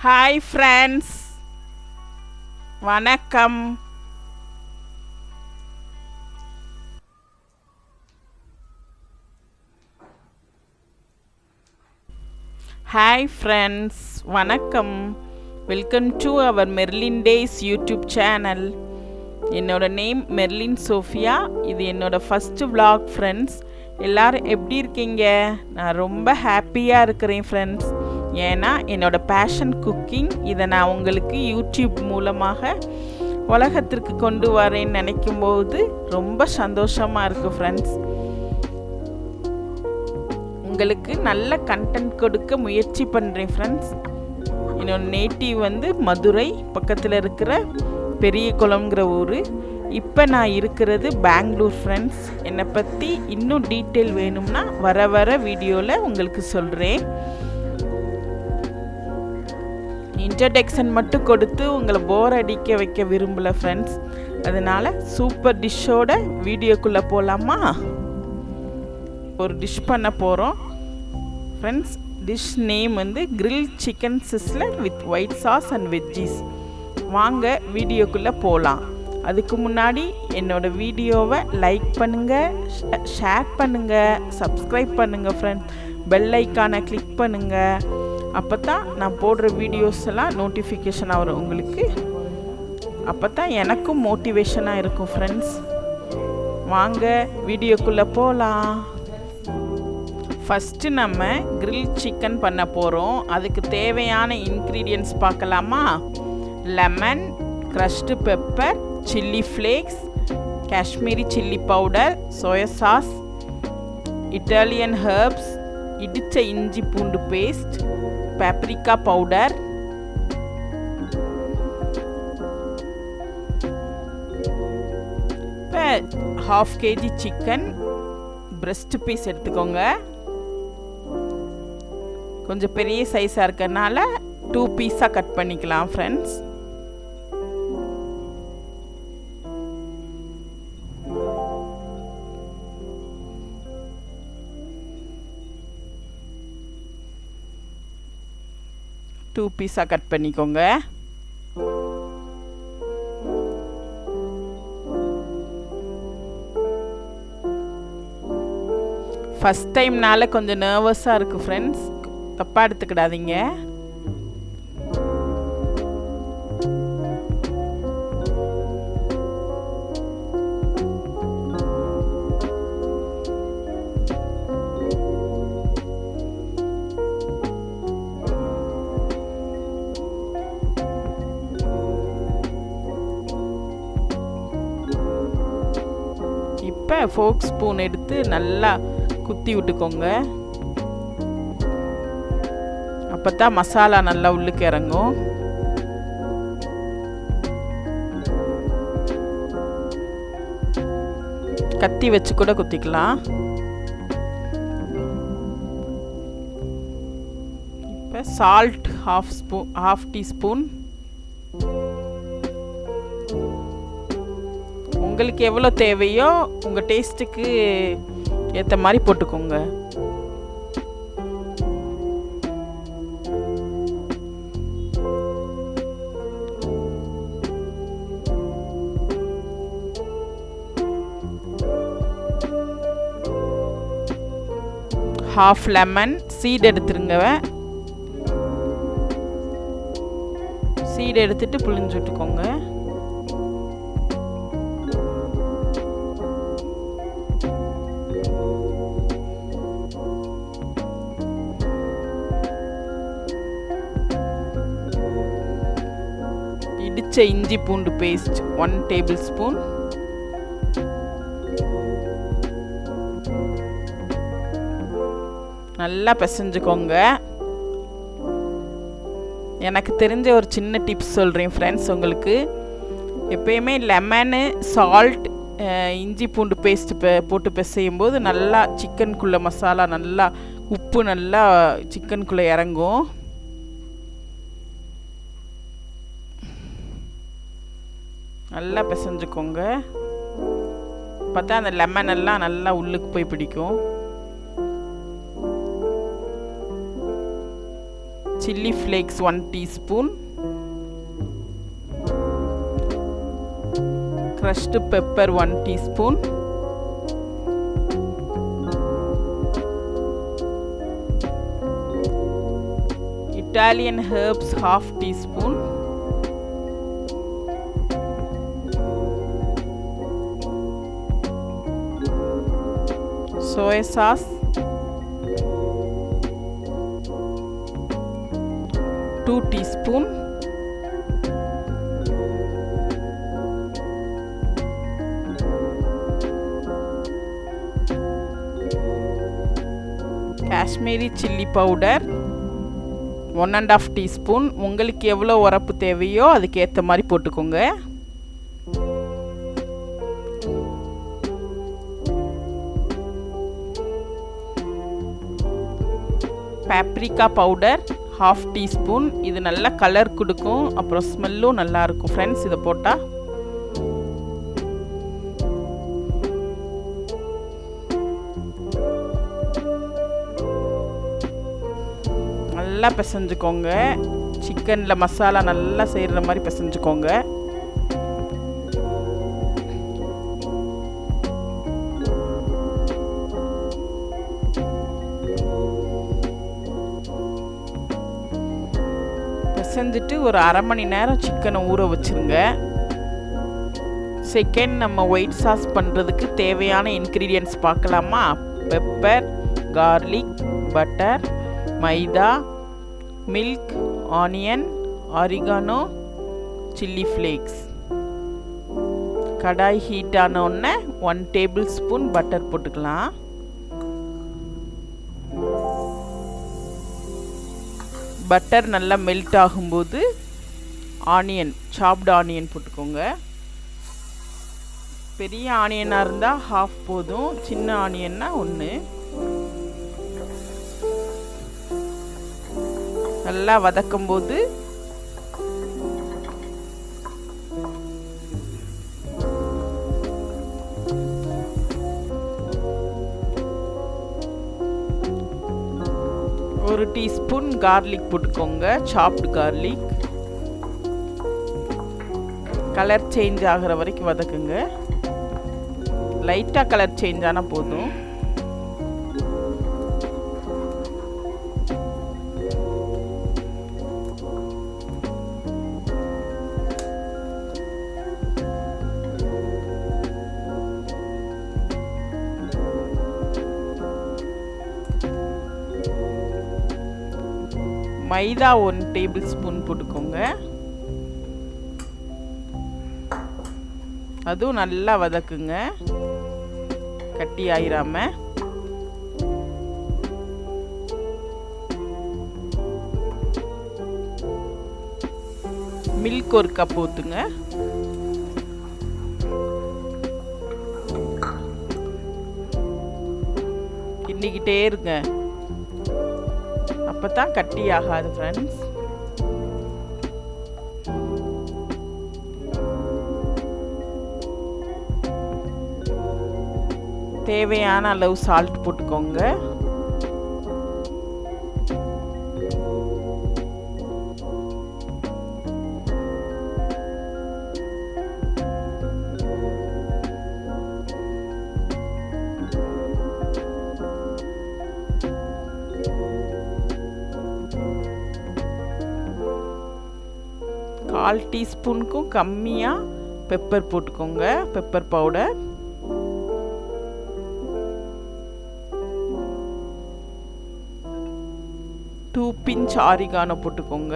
Hi friends, வணக்கம். Hi friends, வணக்கம். Welcome to our Merlin Days YouTube channel. என்னோட name Merlin Sophia. இது என்னோட ஃபஸ்ட்டு vlog ஃப்ரெண்ட்ஸ். எல்லோரும் எப்படி இருக்கீங்க? நான் ரொம்ப ஹாப்பியாக இருக்கிறேன் ஃப்ரெண்ட்ஸ். ஏன்னா என்னோடய பேஷன் குக்கிங். இதை நான் உங்களுக்கு யூடியூப் மூலமாக உலகத்திற்கு கொண்டு வரேன்னு நினைக்கும்போது ரொம்ப சந்தோஷமாக இருக்குது ஃப்ரெண்ட்ஸ். உங்களுக்கு நல்ல கண்டென்ட் கொடுக்க முயற்சி பண்ணுறேன் ஃப்ரெண்ட்ஸ். என்னோட நேட்டிவ் மதுரை பக்கத்தில் இருக்கிற பெரிய குளம்ங்கிற ஊர். இப்போ நான் இருக்கிறது பெங்களூர் ஃப்ரெண்ட்ஸ். என்னை பற்றி இன்னும் டீட்டெயில் வேணும்னா வர வீடியோவில் உங்களுக்கு சொல்கிறேன். இன்ட்ரடக்ஷன் மட்டும் கொடுத்து உங்களை போர் அடிக்க வைக்க விரும்பலை ஃப்ரெண்ட்ஸ். அதனால் சூப்பர் டிஷ்ஷோட வீடியோக்குள்ளே போகலாமா? ஒரு டிஷ் பண்ண போகிறோம் friends. Dish name grill chicken sizzler with white sauce and veggies. வாங்க வீடியோக்குள்ளே போகலாம். அதுக்கு முன்னாடி என்னோடய வீடியோவை லைக் பண்ணுங்கள், ஷேர் பண்ணுங்கள், சப்ஸ்கிரைப் பண்ணுங்கள் ஃப்ரெண்ட்ஸ். பெல் ஐக்கானை கிளிக் பண்ணுங்கள். அப்போ தான் நான் போடுற வீடியோஸ் எல்லாம் நோட்டிஃபிகேஷனாக வரும் உங்களுக்கு. அப்போ தான் எனக்கும் மோட்டிவேஷனாக இருக்கும் ஃப்ரெண்ட்ஸ். வாங்க வீடியோக்குள்ளே போகலாம். ஃபஸ்ட்டு நம்ம கிரில் சிக்கன் பண்ண போகிறோம். அதுக்கு தேவையான இன்க்ரீடியன்ட்ஸ் பார்க்கலாமா? Lemon, crushed pepper, chilli flakes, Kashmiri chilli powder, soya sauce, Italian herbs, இடித்த இஞ்சி பூண்டு paste, paprika powder, half kg chicken breast piece எடுத்துக்கோங்க. கொஞ்சம் பெரிய சைஸாக இருக்கறனால 2 பீஸாக கட் பண்ணிக்கலாம் ஃப்ரெண்ட்ஸ். பீஸாக கட் பண்ணிக்கோங்க. ஃபஸ்ட் டைம்னால கொஞ்சம் நர்வஸாக இருக்குது ஃப்ரெண்ட்ஸ். தப்பாக எடுத்துக்கிடாதீங்க. இப்போ ஃபோக் ஸ்பூன் எடுத்து நல்லா குத்தி விட்டுக்கோங்க. அப்போ தான் மசாலா நல்லா உள்ளுக்கு இறங்கும். கத்தி வச்சு கூட குத்திக்கலாம். இப்போ சால்ட் ஹாஃப் டீஸ்பூன். உங்களுக்கு எவ்வளோ தேவையோ உங்கள் டேஸ்ட்டுக்கு ஏற்ற மாதிரி போட்டுக்கோங்க. ஹாஃப் லெமன் சீட் எடுத்துருங்க. சீட் எடுத்துட்டு புளிஞ்சு விட்டுக்கோங்க. இடிச்ச இஞ்சி பூண்டு பேஸ்ட் 1 டேபிள் ஸ்பூன். நல்லா பிசைஞ்சுக்கோங்க. எனக்கு தெரிஞ்ச ஒரு சின்ன டிப்ஸ் சொல்கிறேன் ஃப்ரெண்ட்ஸ். உங்களுக்கு எப்பயுமே லெமனு, சால்ட், இஞ்சி பூண்டு பேஸ்ட் போட்டு பிசையும் போது நல்லா சிக்கனுக்குள்ளே மசாலா நல்லா உப்பு நல்லா சிக்கனுக்குள்ளே இறங்கும். நல்லா பிசைஞ்சுக்கோங்க. பார்த்தா அந்த லெமன் எல்லாம் நல்லா உள்ளுக்கு போய் பிடிக்கும். chili flakes 1 teaspoon, crushed pepper 1 teaspoon, Italian herbs 1/2 teaspoon, soy sauce 2 teaspoon, Kashmiri chilli powder 1.5 teaspoon. உங்களுக்கு எவ்வளோ உரப்பு தேவையோ அதுக்கு ஏற்ற மாதிரி போட்டுக்கோங்க. paprika powder 1/2 teaspoon. இது நல்ல கலர் கொடுக்கும், அப்புறம் ஸ்மெல்லும் நல்லா இருக்கும் ஃப்ரெண்ட்ஸ். இதை போட்டால் நல்லா பிசைஞ்சுக்கோங்க. சிக்கனில் மசாலா நல்லா செய்கிற மாதிரி பிசைஞ்சுக்கோங்க. பிசைஞ்சிட்டு ஒரு 1/2 மணி நேரம் சிக்கனை ஊற வச்சுருங்க. செகண்ட் நம்ம ஒயிட் சாஸ் பண்ணுறதுக்கு தேவையான இன்க்ரீடியன்ட்ஸ் பார்க்கலாமா? Pepper, garlic, butter, maida, milk, onion, oregano, chilli flakes. Kadai heat ஆன உடனே 1 டேபிள் ஸ்பூன் பட்டர் போட்டுக்கலாம். பட்டர் நல்லா மெல்ட் ஆகும்போது ஆனியன், சாப்டு ஆனியன் போட்டுக்கோங்க. பெரிய ஆனியனாக இருந்தால் 1/2 போதும், சின்ன ஆனியன்னா 1. நல்லா வதக்கும் போது ஒரு டீஸ்பூன் கார்லிக் போட்டுக்கோங்க, சாப்டு கார்லிக். கலர் சேஞ்ச் ஆகிற வரைக்கும் வதக்குங்க. லைட்டாக கலர் சேஞ்ச் ஆனால் போதும். மைதா 1 டேபிள் ஸ்பூன் போட்டுக்கோங்க. அதுவும் நல்லா வதக்குங்க, கட்டி ஆயிராம. மில்க் 1 கப் ஊற்றுங்க. கிண்டிக்கிட்டே இருங்க, அப்போ தான் கட்டி ஆகாது ஃப்ரெண்ட்ஸ். தேவையான அளவு சால்ட் போட்டுக்கோங்க. கால் டீஸ்பூனுக்கும் கம்மியாக பெப்பர் போட்டுக்கோங்க, pepper powder. Two pinch oregano போட்டுக்கோங்க.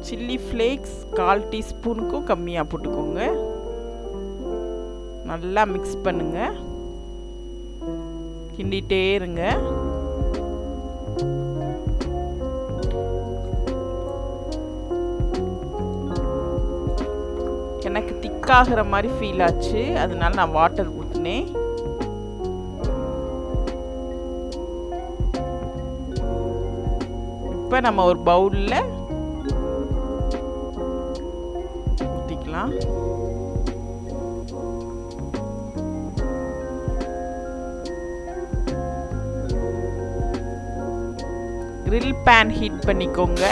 சில்லி ஃப்ளேக்ஸ் கால் டீஸ்பூனுக்கும் கம்மியாக போட்டுக்கோங்க. நல்லா மிக்ஸ் பண்ணுங்க, கிண்டிகிட்டே இருங்க. எனக்கு திக்காகிற மாதிரி ஃபீல் ஆச்சு, அதனால நான் வாட்டர் ஊற்றினேன். இப்போ நம்ம ஒரு பவுலில் பண்ணிக்கலாம். grill pan ஹீட் பண்ணிக்கோங்க.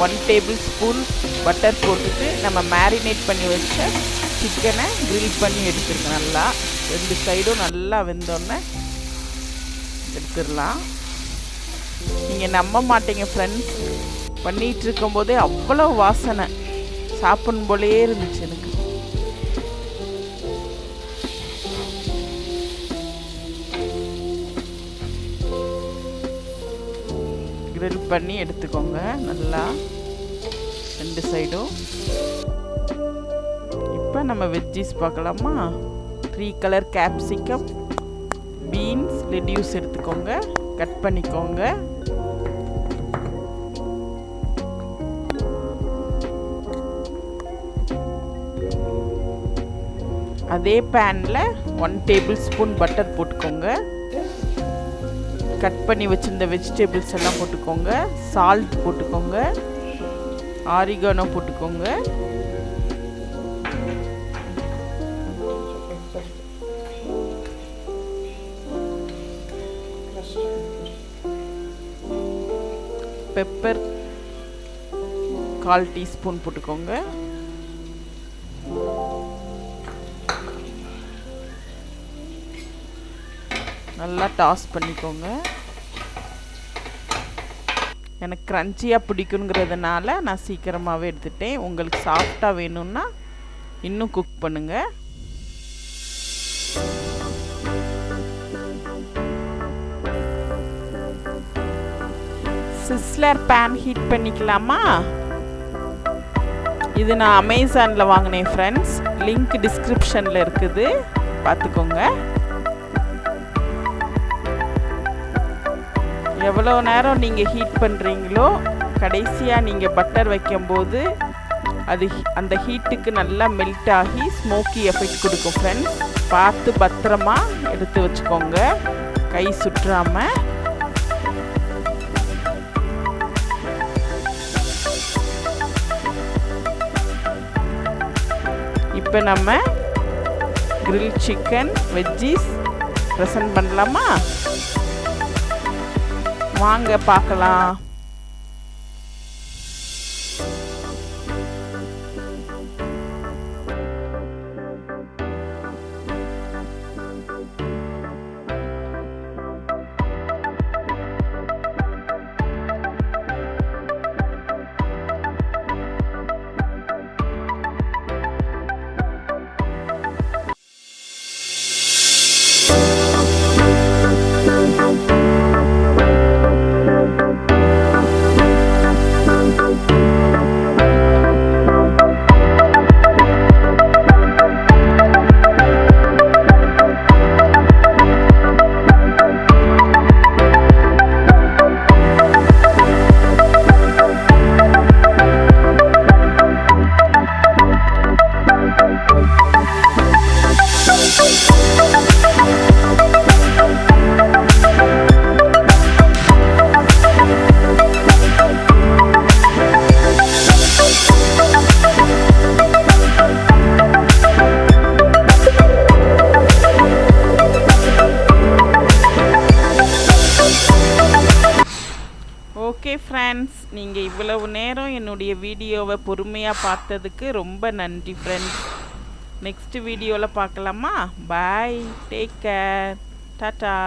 1 டேபிள் ஸ்பூன் பட்டர் போட்டுட்டு நம்ம மேரினேட் பண்ணி வச்ச சிக்கனை grill பண்ணி எடுத்துருங்க. நல்லா 2 சைடும் நல்லா வெந்தோடனே எடுத்துடலாம். நீங்கள் நம்ப மாட்டீங்க ஃப்ரெண்ட்ஸ், பண்ணிகிட்டு இருக்கும்போதே அவ்வளோ வாசனை, சாப்பிடும் போலே இருந்துச்சு எனக்கு. grill பண்ணி எடுத்துக்கோங்க நல்லா 2 சைடும். இப்போ நம்ம வெஜ்ஜீஸ் பார்க்கலாமா? 3 கலர் கேப்சிகம், பீன்ஸ், லெட்யூஸ் எடுத்துக்கோங்க, கட் பண்ணிக்கோங்க. அதே பேனில் 1 டேபிள் ஸ்பூன் பட்டர் போட்டுக்கோங்க. கட் பண்ணி வச்சிருந்த வெஜிடபிள்ஸ் எல்லாம் போட்டுக்கோங்க. சால்ட் போட்டுக்கோங்க. ஆரிகானோ போட்டுக்கோங்க. பெப்பர் 1/4 டீஸ்பூன் போட்டுக்கோங்க. நல்லா டாஸ் பண்ணிக்கோங்க. எனக்கு க்ரன்ச்சியாக பிடிக்குங்கிறதுனால நான் சீக்கிரமாகவே எடுத்துட்டேன். உங்களுக்கு சாஃப்டாக வேணும்னா இன்னும் குக் பண்ணுங்கள். சிஸ்லர் பேன் ஹீட் பண்ணிக்கலாமா? இது நான் அமேசானில் வாங்கினேன் ஃப்ரெண்ட்ஸ். லிங்க் டிஸ்கிரிப்ஷனில் இருக்குது, பார்த்துக்கோங்க. எவ்வளோ நேரம் நீங்கள் ஹீட் பண்ணுறீங்களோ கடைசியாக நீங்கள் பட்டர் வைக்கும்போது அது அந்த ஹீட்டுக்கு நல்லா மெல்ட் ஆகி ஸ்மோக்கி எஃபெக்ட் கொடுக்கும் ஃப்ரெண்ட்ஸ். பார்த்து பத்திரமா எடுத்து வச்சுக்கோங்க, கை சுற்றாமல். இப்போ நம்ம grill சிக்கன் வெஜ்ஜீஸ் ப்ரெசன்ட் பண்ணலாமா? வாங்க பார்க்கலாம். ஓகே ஃப்ரெண்ட்ஸ், நீங்கள் இவ்வளவு நேரம் என்னுடைய வீடியோவை பொறுமையாக பார்த்ததுக்கு ரொம்ப நன்றி ஃப்ரெண்ட்ஸ். நெக்ஸ்ட் வீடியோவில் பார்க்கலாமா? பாய், டேக் கேர், டாட்டா.